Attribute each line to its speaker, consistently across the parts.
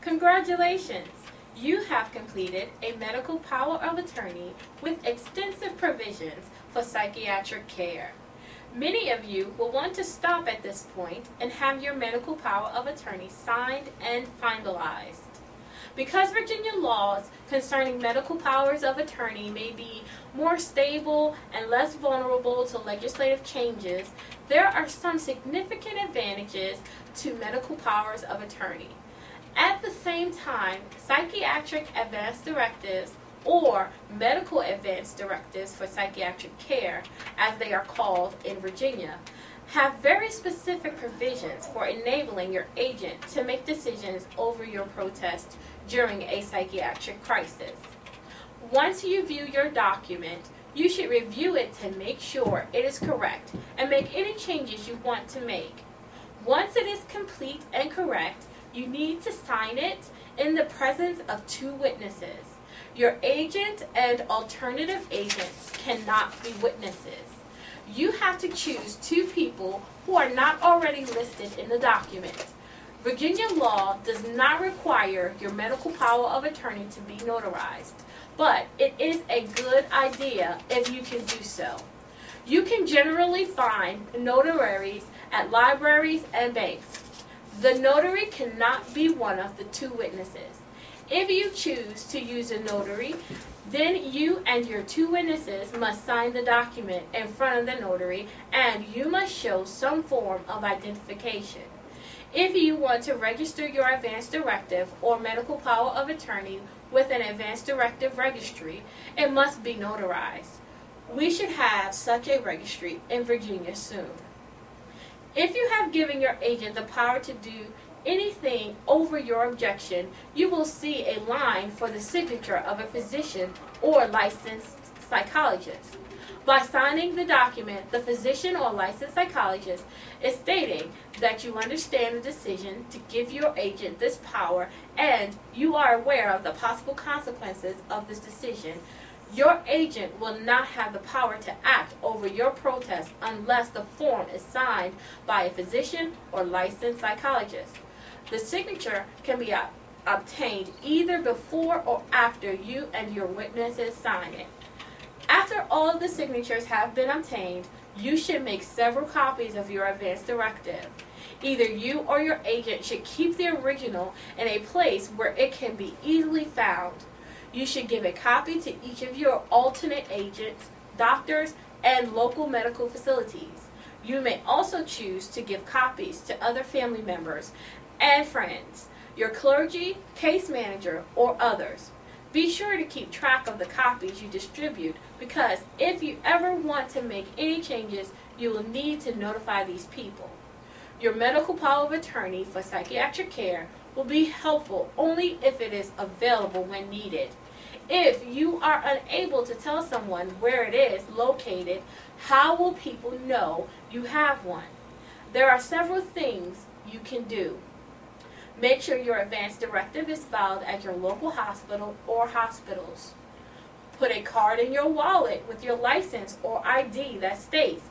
Speaker 1: Congratulations! You have completed a medical power of attorney with extensive provisions for psychiatric care. Many of you will want to stop at this point and have your medical power of attorney signed and finalized. Because Virginia laws concerning medical powers of attorney may be more stable and less vulnerable to legislative changes, there are some significant advantages to medical powers of attorney. At the same time, psychiatric advance directives or medical advance directives for psychiatric care, as they are called in Virginia, have very specific provisions for enabling your agent to make decisions over your protest during a psychiatric crisis. Once you view your document, you should review it to make sure it is correct and make any changes you want to make. Once it is complete and correct, you need to sign it in the presence of 2 witnesses. Your agent and alternative agents cannot be witnesses. You have to choose 2 people who are not already listed in the document. Virginia law does not require your medical power of attorney to be notarized, but it is a good idea if you can do so. You can generally find notaries at libraries and banks. The notary cannot be one of the 2 witnesses. If you choose to use a notary, then you and your 2 witnesses must sign the document in front of the notary, and you must show some form of identification. If you want to register your advance directive or medical power of attorney with an advance directive registry, it must be notarized. We should have such a registry in Virginia soon. If you have given your agent the power to do anything over your objection, you will see a line for the signature of a physician or licensed psychologist. By signing the document, the physician or licensed psychologist is stating that you understand the decision to give your agent this power and you are aware of the possible consequences of this decision. Your agent will not have the power to act over your protest unless the form is signed by a physician or licensed psychologist. The signature can be obtained either before or after you and your witnesses sign it. After all of the signatures have been obtained, you should make several copies of your advance directive. Either you or your agent should keep the original in a place where it can be easily found. You should give a copy to each of your alternate agents, doctors, and local medical facilities. You may also choose to give copies to other family members and friends, your clergy, case manager, or others. Be sure to keep track of the copies you distribute because if you ever want to make any changes, you will need to notify these people. Your medical power of attorney for psychiatric care will be helpful only if it is available when needed. If you are unable to tell someone where it is located, how will people know you have one? There are several things you can do. Make sure your advance directive is filed at your local hospital or hospitals. Put a card in your wallet with your license or ID that states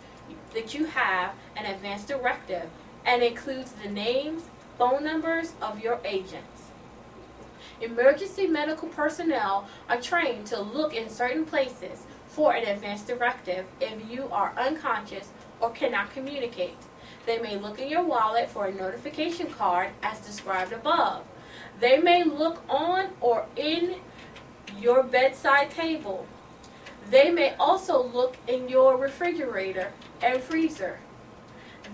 Speaker 1: that you have an advance directive and includes the names, phone numbers of your agents. Emergency medical personnel are trained to look in certain places for an advance directive if you are unconscious or cannot communicate. They may look in your wallet for a notification card as described above. They may look on or in your bedside table. They may also look in your refrigerator and freezer.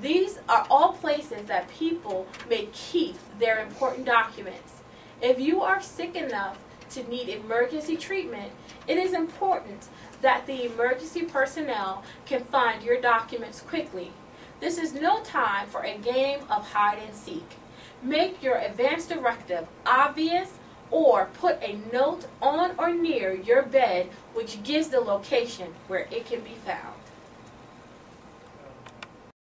Speaker 1: These are all places that people may keep their important documents. If you are sick enough to need emergency treatment, it is important that the emergency personnel can find your documents quickly. This is no time for a game of hide and seek. Make your advance directive obvious or put a note on or near your bed which gives the location where it can be found.